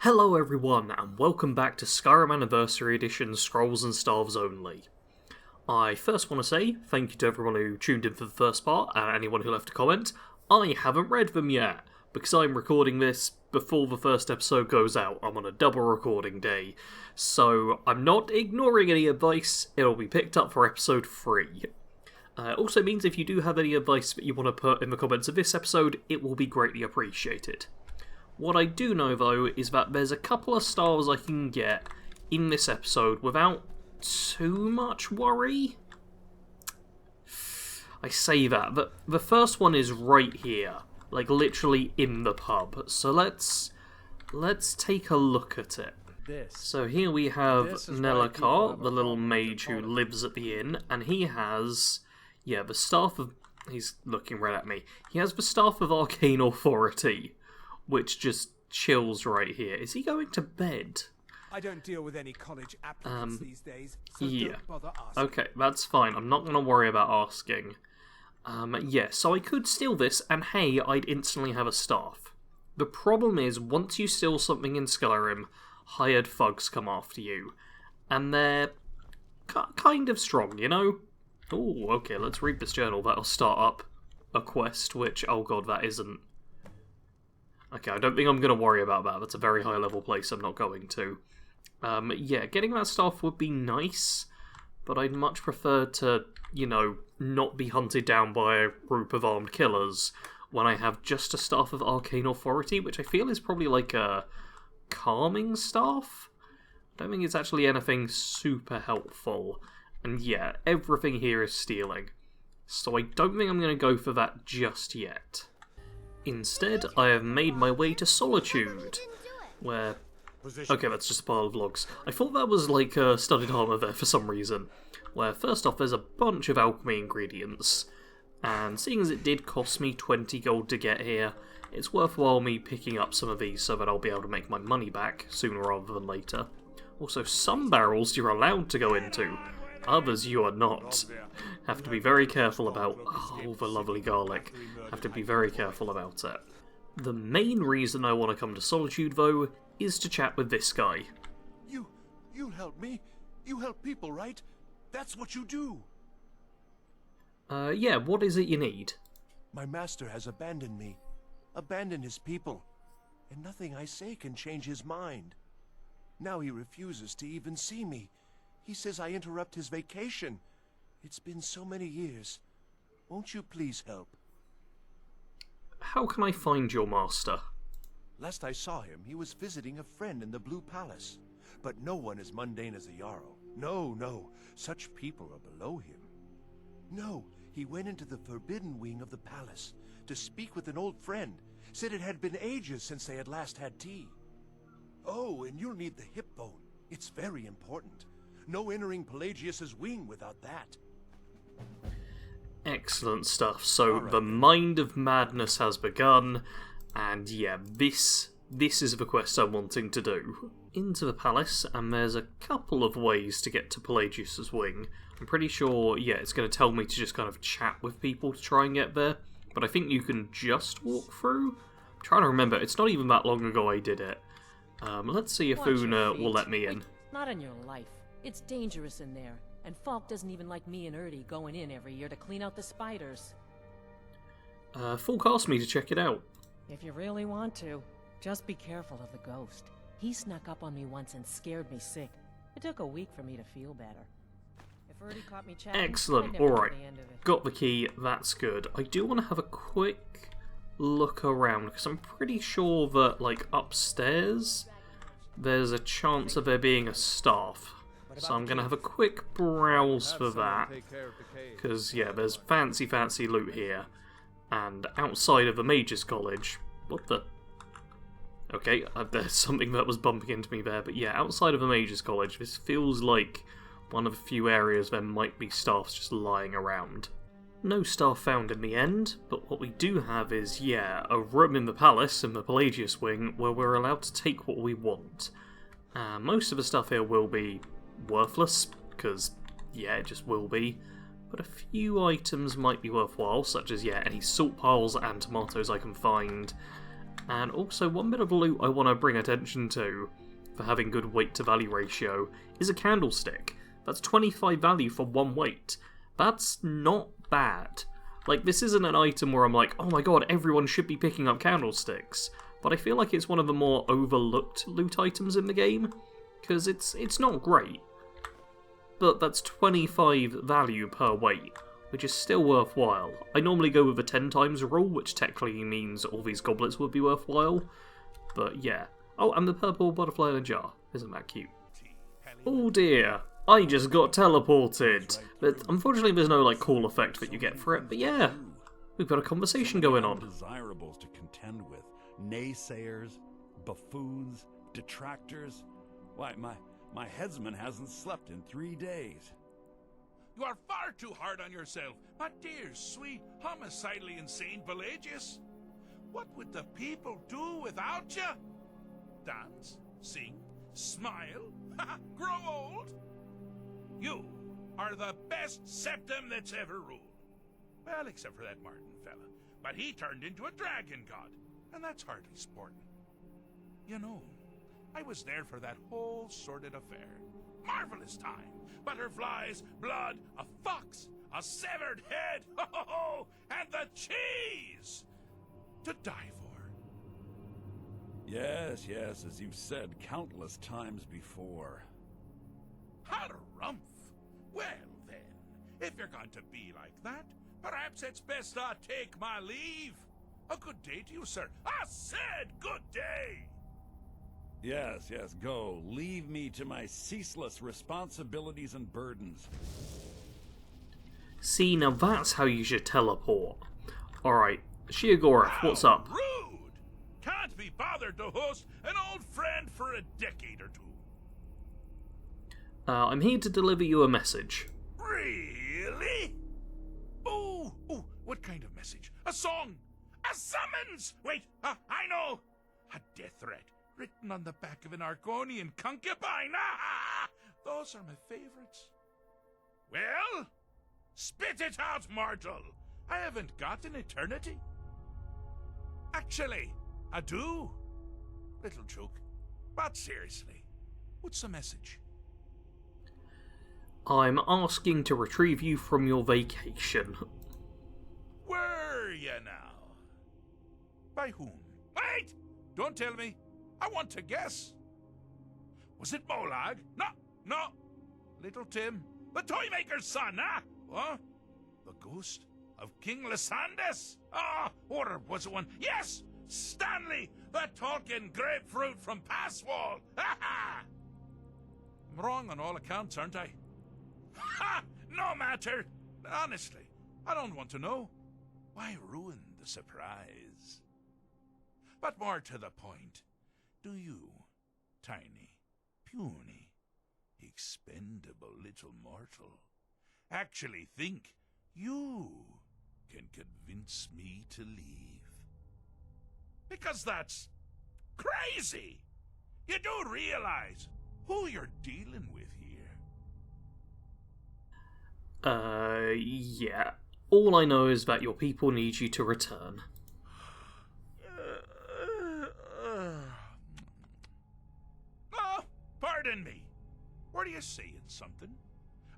Hello everyone, and welcome back to Skyrim Anniversary Edition Scrolls and Staves Only. I first want to say thank you to everyone who tuned in for the first part, and anyone who left a comment. I haven't read them yet, because I'm recording this before the first episode goes out. I'm on a double recording day, so I'm not ignoring any advice. It'll be picked up for episode 3. It also means if you do have any advice that you want to put in the comments of this episode, it will be greatly appreciated. What I do know, though, is that there's a couple of stars I can get in this episode without too much worry. I say that, but the first one is right here, like literally in the pub. So let's take a look at it. So here we have Nelakar, the little mage who lives at the inn, and he has, the staff of... He's looking right at me. He has the staff of arcane authority, which just chills right here. Is he going to bed? I don't deal with any college applicants these days, so don't bother asking. Okay, that's fine. I'm not going to worry about asking. So I could steal this, and hey, I'd instantly have a staff. The problem is, once you steal something in Skyrim, hired thugs come after you. And they're kind of strong, you know? Ooh, okay, let's read this journal. That'll start up a quest, which, oh god, that isn't... Okay, I don't think I'm going to worry about that. That's a very high level place I'm not going to. Getting that staff would be nice, but I'd much prefer to, not be hunted down by a group of armed killers when I have just a staff of arcane authority, which I feel is probably like a calming staff. I don't think it's actually anything super helpful. And yeah, everything here is stealing. So I don't think I'm going to go for that just yet. Instead, I have made my way to Solitude, where... Okay, that's just a pile of logs. I thought that was like studded armour there for some reason. Where, first off, there's a bunch of alchemy ingredients, and seeing as it did cost me 20 gold to get here, it's worthwhile me picking up some of these so that I'll be able to make my money back sooner rather than later. Also, some barrels you're allowed to go into, others you are not. Have to be very careful about... Oh, the lovely garlic. Have to be very careful about it. The main reason I want to come to Solitude, though, is to chat with this guy. You help me? You help people, right? That's what you do! What is it you need? My master has abandoned me. Abandoned his people. And nothing I say can change his mind. Now he refuses to even see me. He says I interrupt his vacation. It's been so many years. Won't you please help? How can I find your master? Last I saw him, he was visiting a friend in the Blue Palace. But no one as mundane as a Jarl. No. Such people are below him. No, he went into the forbidden wing of the palace to speak with an old friend. Said it had been ages since they had last had tea. Oh, and you'll need the hip bone. It's very important. No entering Pelagius's wing without that. Excellent stuff. So the Mind of Madness has begun, and this is the quest I'm wanting to do. Into the palace, and there's a couple of ways to get to Pelagius's wing. I'm pretty sure, it's going to tell me to just kind of chat with people to try and get there, but I think you can just walk through? I'm trying to remember, it's not even that long ago I did it. Let's see if Una will let me in. Not in your life. It's dangerous in there, and Falk doesn't even like me and Erdy going in every year to clean out the spiders. Falk asked me to check it out. If you really want to, just be careful of the ghost. He snuck up on me once and scared me sick. It took a week for me to feel better. If Erdy caught me chatting, excellent, alright. Got the key, that's good. I do want to have a quick look around, because I'm pretty sure that, upstairs, there's a chance of there being a staff. So I'm going to have a quick browse for that, because, there's fancy loot here. And outside of the Mage's College... What the... Okay, there's something that was bumping into me there, but outside of the Mage's College, this feels like one of the few areas there might be staffs just lying around. No staff found in the end, but what we do have is, a room in the palace, in the Pelagius wing, where we're allowed to take what we want. Most of the stuff here will be worthless, because, it just will be. But a few items might be worthwhile, such as, any salt piles and tomatoes I can find, And also, one bit of loot I want to bring attention to, for having good weight to value ratio, is a candlestick. That's 25 value for 1 weight. That's not bad. Like, this isn't an item where I'm like, oh my god, everyone should be picking up candlesticks. But I feel like it's one of the more overlooked loot items in the game, because it's not great. But that's 25 value per weight, which is still worthwhile. I normally go with a 10 times rule, which technically means all these goblets would be worthwhile. But yeah. Oh, and the purple butterfly in a jar. Isn't that cute? Oh dear. I just got teleported. But unfortunately there's no like cool effect that you get for it. But yeah, we've got a conversation going on. Undesirables to contend with. Naysayers, buffoons, detractors. Why, my headsman hasn't slept in 3 days. You are far too hard on yourself, my dear, sweet, homicidally insane Pelagius. What would the people do without you? Dance, sing, smile, grow old? You are the best septum that's ever ruled. Well, except for that Martin fella. But he turned into a dragon god, and that's hardly sporting. You know, I was there for that whole sordid affair. Marvelous time. Butterflies, blood, a fox, a severed head, and the cheese to die for. Yes, as you've said countless times before. Harumph! Well then, if you're going to be like that, perhaps it's best I take my leave. A good day to you, sir. I said good day! Yes, go. Leave me to my ceaseless responsibilities and burdens. See, now that's how you should teleport. Alright, Shiogorov, what's up? Rude! Can't be bothered to host an old friend for a decade or two. I'm here to deliver you a message. Really? Oh, what kind of message? A song? A summons? Wait, I know! A death threat. Written on the back of an Argonian concubine. Those are my favorites. Well, spit it out, mortal. I haven't got an eternity. Actually, I do. Little joke. But seriously, what's the message? I'm asking to retrieve you from your vacation. Were you now? By whom? Wait! Don't tell me. I want to guess. Was it Molag? No. Little Tim, the Toymaker's son, huh? What? The ghost of King Lysandas? Or was it one? Yes! Stanley, the talking grapefruit from Passwall. I'm wrong on all accounts, aren't I? No matter. Honestly, I don't want to know. Why ruin the surprise? But more to the point. Do you, tiny, puny, expendable little mortal, actually think you can convince me to leave? Because that's crazy! You do realize who you're dealing with here? Yeah. All I know is that your people need you to return. Pardon me. Were you saying something?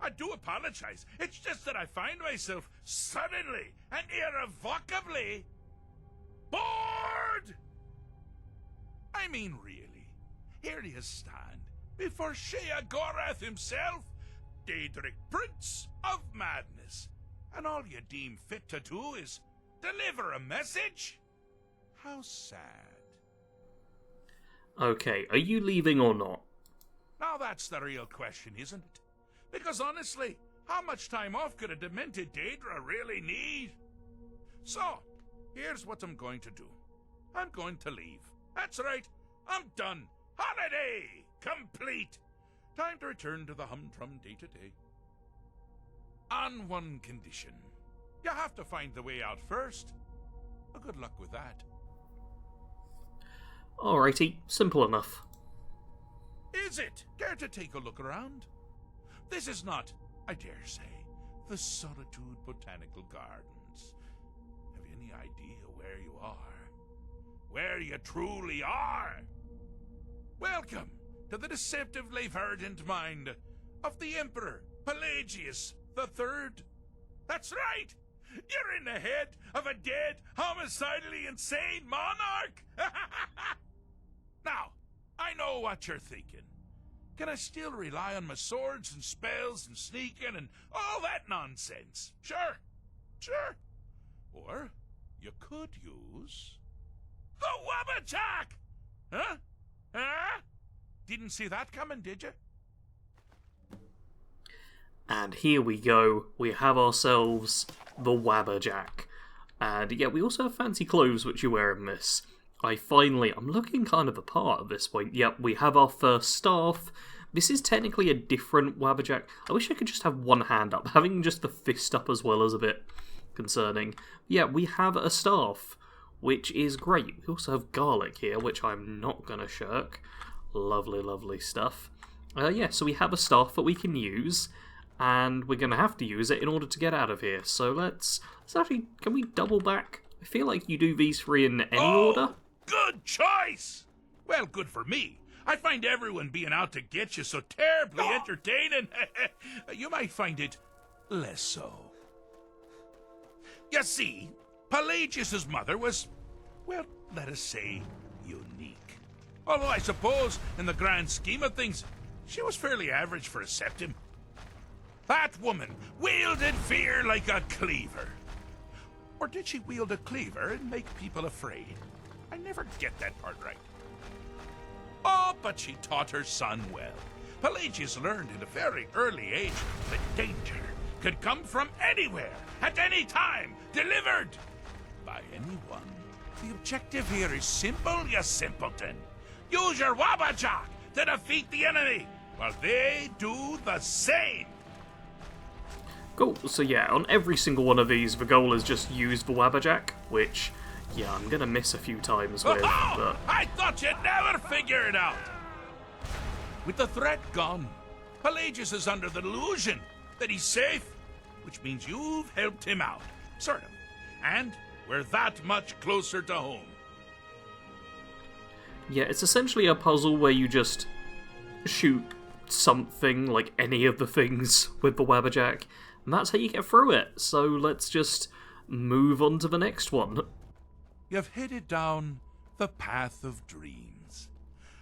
I do apologize. It's just that I find myself suddenly and irrevocably bored. I mean, really. Here you stand before Sheogorath himself, Daedric Prince of Madness, and all you deem fit to do is deliver a message? How sad. Okay, are you leaving or not? Now that's the real question, isn't it? Because honestly, how much time off could a demented Daedra really need? So, here's what I'm going to do. I'm going to leave. That's right, I'm done. Holiday complete. Time to return to the humdrum day-to-day. On one condition. You have to find the way out first. Well, good luck with that. Alrighty, simple enough. Is it? Care to take a look around? This is not, I dare say, the Solitude Botanical Gardens. Have you any idea where you are? where you truly are. Welcome to the deceptively verdant mind of the Emperor Pelagius III. That's right! You're in the head of a dead, homicidally insane monarch! Now, I know what you're thinking. Can I still rely on my swords and spells and sneaking and all that nonsense? Sure. Or you could use the Wabbajack! Huh? Didn't see that coming, did you? And here we go. We have ourselves the Wabbajack. And yeah, we also have fancy clothes which you wear in this. I'm looking kind of apart at this point. Yep, we have our first staff. This is technically a different Wabbajack. I wish I could just have one hand up. Having just the fist up as well is a bit concerning. Yeah, we have a staff, which is great. We also have garlic here, which I'm not going to shirk. Lovely, lovely stuff. Yeah, so we have a staff that we can use, and we're going to have to use it in order to get out of here. So let's actually, can we double back? I feel like you do these three in any order. Good choice! Well, good for me. I find everyone being out to get you so terribly entertaining. You might find it less so. You see, Pelagius's mother was, well, let us say, unique. Although I suppose, in the grand scheme of things, she was fairly average for a septim. That woman wielded fear like a cleaver. Or did she wield a cleaver and make people afraid? I never get that part right. Oh, but she taught her son well. Pelagius learned at a very early age that danger could come from anywhere, at any time, delivered by anyone. The objective here is simple, you simpleton. Use your Wabbajack to defeat the enemy, while they do the same. Cool, so yeah, on every single one of these, the goal is just use the Wabbajack, which, yeah, I'm gonna miss a few times with, but... I thought you'd never figure it out! With the threat gone, Pelagius is under the delusion that he's safe, which means you've helped him out, sort of. And we're that much closer to home. Yeah, it's essentially a puzzle where you just shoot something, like any of the things, with the Wabbajack, and that's how you get through it. So let's just move on to the next one. You've headed down the path of dreams.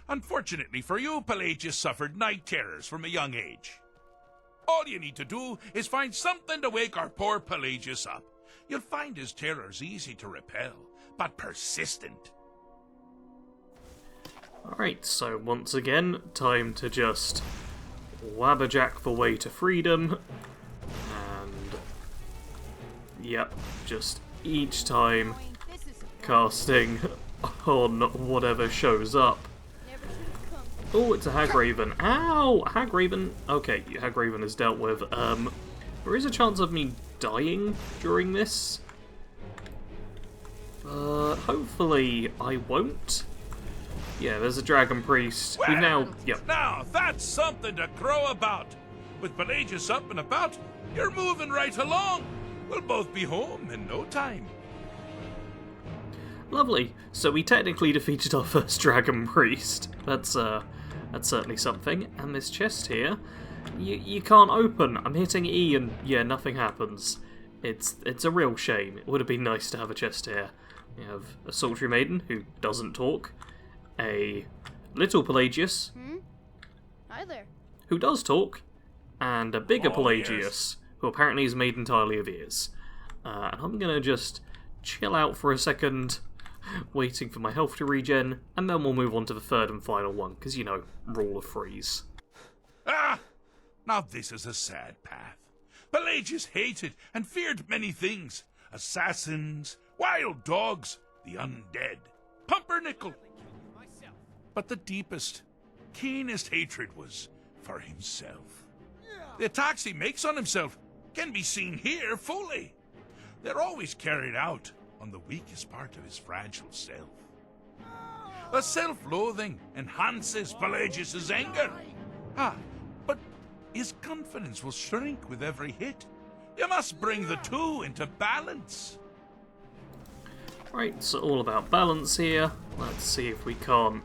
Unfortunately for you, Pelagius suffered night terrors from a young age. All you need to do is find something to wake our poor Pelagius up. You'll find his terrors easy to repel, but persistent. Alright, so once again, time to just Wabbajack the way to freedom. And... yep, just each time casting on whatever shows up. Oh, it's a Hagraven. Ow! Hagraven. Okay, Hagraven is dealt with. There is a chance of me dying during this. Hopefully I won't. Yeah, there's a Dragon Priest. Well, We've now... yep. Now, that's something to crow about. With Pelagius up and about, you're moving right along. We'll both be home in no time. Lovely. So we technically defeated our first Dragon Priest. That's certainly something. And this chest here, you can't open. I'm hitting E and yeah, nothing happens. It's a real shame. It would have been nice to have a chest here. We have a Sultry Maiden who doesn't talk, a little Pelagius Hi there. who does talk, and a bigger Oh, Pelagius who apparently is made entirely of ears. And I'm gonna just chill out for a second, waiting for my health to regen, and then we'll move on to the third and final one, because, you know, rule of threes. Ah! Now this is a sad path. Pelagius hated and feared many things. Assassins, wild dogs, the undead, pumpernickel. But the deepest, keenest hatred was for himself. The attacks he makes on himself can be seen here fully. They're always carried out on the weakest part of his fragile self. The self-loathing enhances Pelagius's anger. But his confidence will shrink with every hit. You must bring the two into balance. Right, so all about balance here. Let's see if we can't...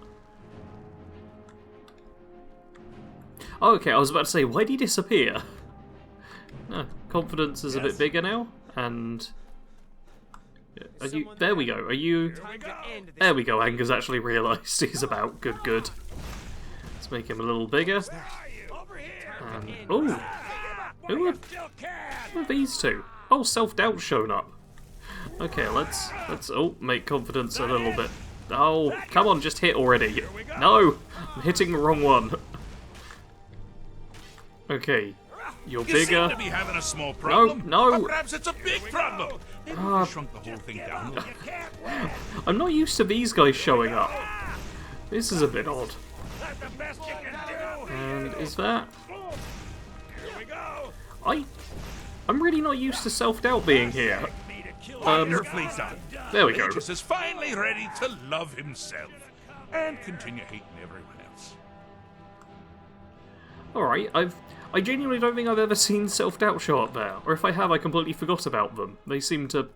Oh, okay, I was about to say, why did he disappear? No, confidence is a bit bigger now, and... Are you... There we go, are you... There we go, Anger's actually realised he's about. Good, good. Let's make him a little bigger. And... Ooh! Who are these two? Oh, self-doubt's shown up. Okay, let's make confidence a little bit. Oh, come on, just hit already. No, I'm hitting the wrong one. Okay, you're You bigger. seem to be having a small problem. No. Or perhaps it's a big problem. Maybe we shrunk the whole thing down. I'm not used to these guys showing up. This is a bit odd. And is that? I'm really not used to self-doubt being here. Wonderfully done. There we go. Pelagius is finally ready to love himself and continue hating everyone else. Alright, I genuinely don't think I've ever seen self-doubt show up there. Or if I have, I completely forgot about them. They seem to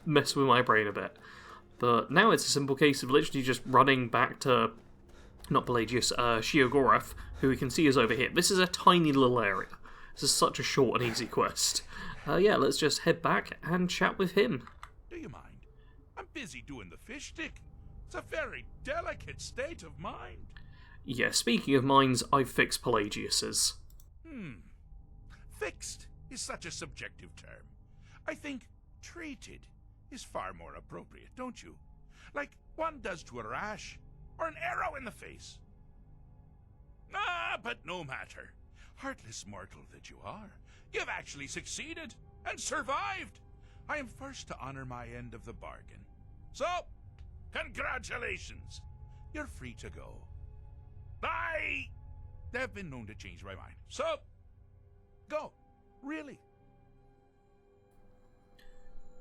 mess with my brain a bit. But now it's a simple case of literally just running back to... Not Pelagius, Sheogorath, who we can see is over here. This is a tiny little area. This is such a short and easy quest. Yeah, let's just head back and chat with him. Do you mind? I'm busy doing the fish stick. It's a very delicate state of mind. Yeah, speaking of minds, I've fixed Pelagius's. Fixed is such a subjective term. I think treated is far more appropriate, don't you? Like one does to a rash or an arrow in the face. Ah, but no matter. Heartless mortal that you are, you've actually succeeded and survived. I am first to honor my end of the bargain. So, congratulations. You're free to go. They've been known to change my mind. So, go. Really.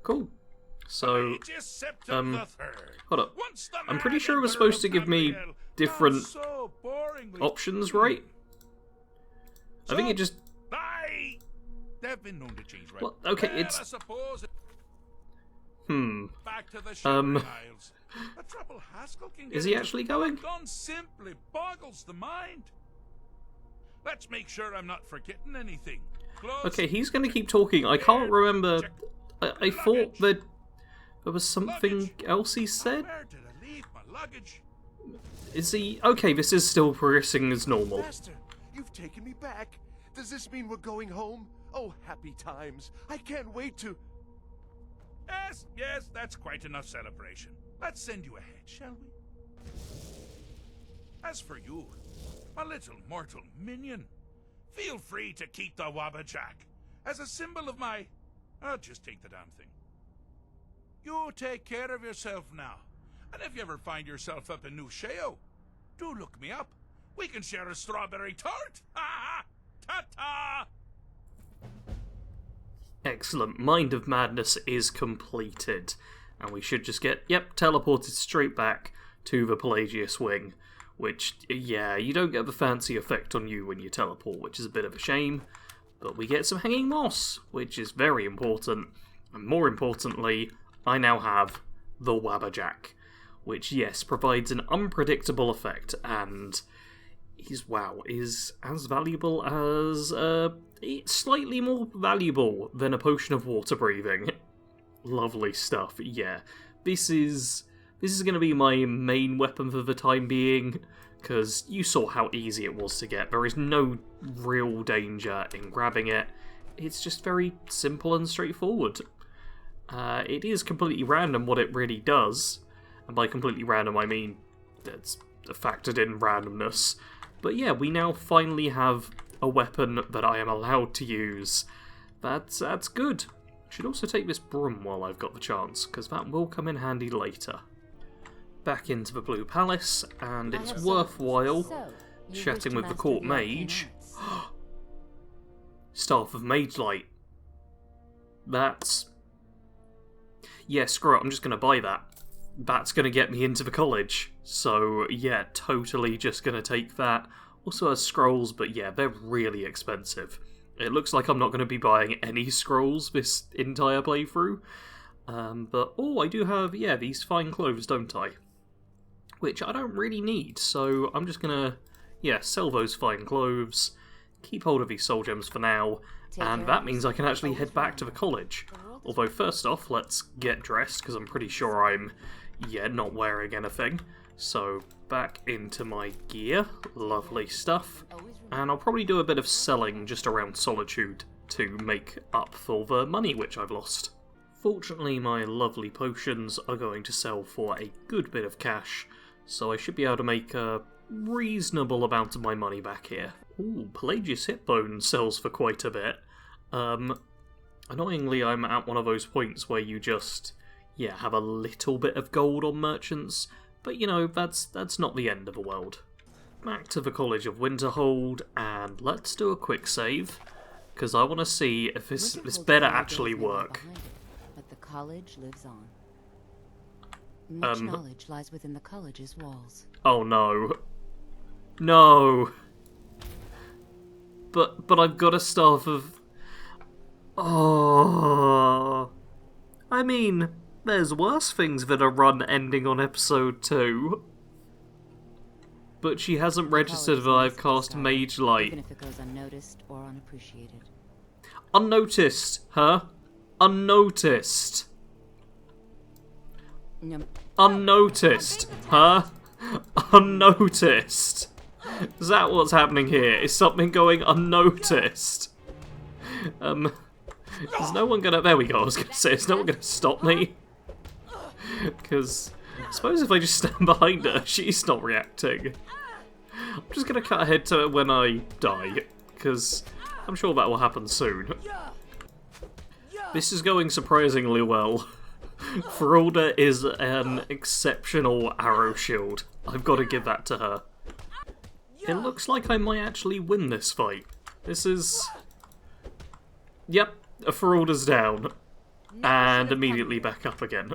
Cool. So, hold up. Once the I'm pretty man sure it was emperor supposed to of give me Tamriel different does so boringly- options, right? I think it just... They've been known to change right. Well, okay, Well, it's... I suppose back to the Um, Shire Isles. A trouble Haskell can get Is he into actually going? done simply boggles the mind. Let's make sure I'm not forgetting anything. Close. Okay, he's going to keep talking. I can't remember... I thought that there was something else he said? Where did I leave my luggage? Is he... Okay, this is still progressing as normal. Master, you've taken me back. Does this mean we're going home? Oh, happy times. I can't wait to... Yes, that's quite enough celebration. Let's send you ahead, shall we? As for you, my little mortal minion, feel free to keep the Wabbajack as a symbol of my... I'll just take the damn thing. You take care of yourself now. And if you ever find yourself up in New Sheo, do look me up. We can share a strawberry tart. Ha! Ta-ta! Excellent. Mind of Madness is completed. And we should just get, teleported straight back to the Pelagius wing. Which, yeah, you don't get the fancy effect on you when you teleport, which is a bit of a shame. But we get some hanging moss, which is very important. And more importantly, I now have the Wabbajack. Which, yes, provides an unpredictable effect, and is as valuable as, slightly more valuable than a potion of water breathing. Lovely stuff, yeah. This is going to be my main weapon for the time being, because you saw how easy it was to get. There is no real danger in grabbing it. It's just very simple and straightforward. It is completely random what it really does, and by completely random I mean it's factored in randomness. But yeah, we now finally have a weapon that I am allowed to use. That's good. Should also take this broom while I've got the chance, because that will come in handy later. Back into the Blue Palace, and it's worthwhile chatting with the court mage. Staff of Mage Light. That's... Yeah, screw it, I'm just going to buy that. That's going to get me into the college. So, yeah, totally just going to take that. Also has scrolls, but yeah, they're really expensive. It looks like I'm not going to be buying any scrolls this entire playthrough. But, oh, I do have, yeah, these fine clothes, don't I? Which I don't really need, so I'm just gonna, yeah, sell those fine clothes, keep hold of these soul gems for now, and that means I can actually head back to the college. Although, first off, let's get dressed, because I'm pretty sure I'm, yeah, not wearing anything. So, back into my gear, lovely stuff, and I'll probably do a bit of selling just around Solitude to make up for the money which I've lost. Fortunately, my lovely potions are going to sell for a good bit of cash, so I should be able to make a reasonable amount of my money back here. Ooh, Pelagius Hitbone sells for quite a bit. Annoyingly, I'm at one of those points where you just, yeah, have a little bit of gold on merchants, but you know, that's not the end of the world. Back to the College of Winterhold, and let's do a quick save, because I want to see if this better actually work. But the college lives on. Much knowledge lies within the college's walls. Oh no. No. But I've got a staff of... Oh. I mean, there's worse things that are run ending on episode 2. But she hasn't registered that I've cast Mage Light. Even if it goes unnoticed or unappreciated. Unnoticed, huh? Unnoticed. Unnoticed, huh? Unnoticed. Is that what's happening here? Is something going unnoticed? Is no one gonna... There we go, I was gonna say, is no one gonna stop me? Because I suppose if I just stand behind her, she's not reacting. I'm just gonna cut ahead to when I die, because I'm sure that will happen soon. This is going surprisingly well. Feralda is an exceptional arrow shield. I've got to give that to her. It looks like I might actually win this fight. This is... Yep, Feralda's down. And immediately back up again.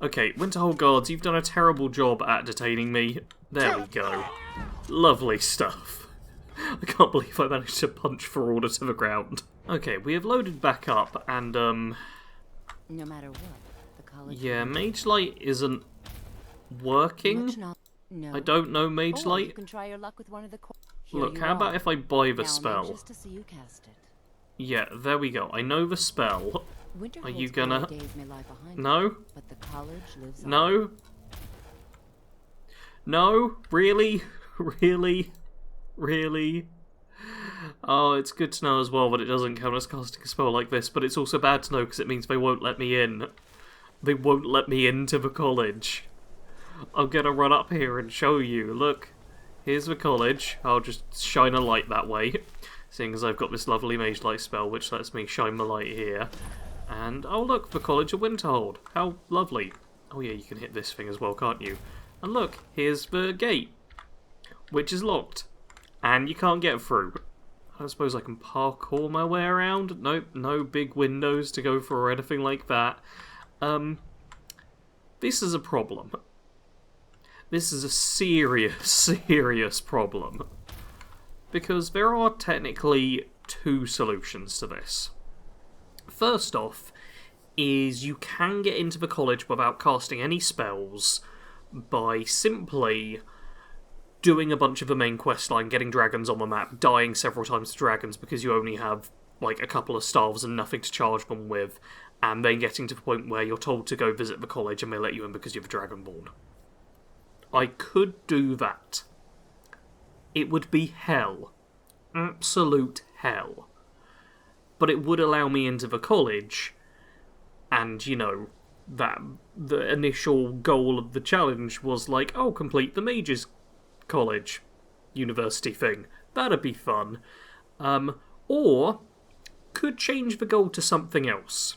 Okay, Winterhold Guards, you've done a terrible job at detaining me. There we go. Lovely stuff. I can't believe I managed to punch Feralda to the ground. Okay, we have loaded back up, and, No matter what, the college... yeah, Mage Light isn't working. No. I don't know Mage You Light. can try your luck with one of the... Look, how about if I buy the now spell? I'm anxious to see you cast it. Yeah, there we go. I know the spell. Are you gonna... No? But the college lives on. No? No? Really? Really? Really? Oh, it's good to know as well that it doesn't count as casting a spell like this, but it's also bad to know because it means they won't let me in. They won't let me into the college. I'm gonna run up here and show you. Look, here's the college. I'll just shine a light that way, seeing as I've got this lovely Mage Light spell which lets me shine the light here. And, oh look, the College of Winterhold. How lovely. Oh yeah, you can hit this thing as well, can't you? And look, here's the gate, which is locked. And you can't get through. I don't suppose I can parkour my way around. Nope, no big windows to go through or anything like that. This is a problem. This is a serious, serious problem. Because there are technically two solutions to this. First off, is you can get into the college without casting any spells by simply doing a bunch of the main questline, getting dragons on the map, dying several times to dragons because you only have like a couple of staves and nothing to charge them with, and then getting to the point where you're told to go visit the college and they let you in because you have a dragonborn. I could do that. It would be hell. Absolute hell. But it would allow me into the college, and, you know, that the initial goal of the challenge was like, oh, complete the mage's college university thing. That'd be fun. Or could change the goal to something else.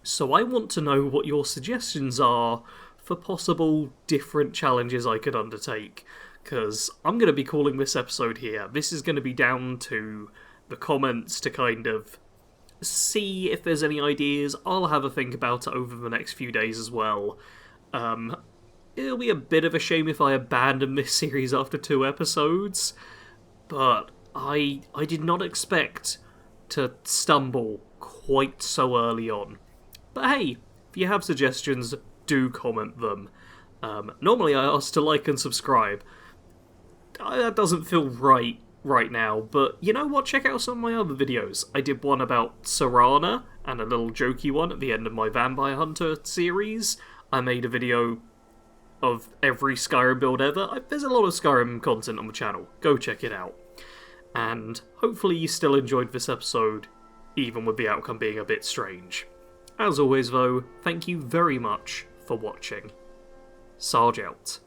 So I want to know what your suggestions are for possible different challenges I could undertake, because I'm going to be calling this episode here. This is going to be down to the comments to kind of see if there's any ideas. I'll have a think about it over the next few days as well. It'll be a bit of a shame if I abandon this series after 2 episodes, but I did not expect to stumble quite so early on. But hey, If you have suggestions, do comment them. Normally I ask to like and subscribe. That doesn't feel right now, but you know what? Check out some of my other videos. I did one about Serana, and a little jokey one at the end of my Vampire Hunter series. I made a video of every Skyrim build ever. There's a lot of Skyrim content on the channel. Go check it out. And hopefully you still enjoyed this episode, even with the outcome being a bit strange. As always though, thank you very much for watching. Sarge out.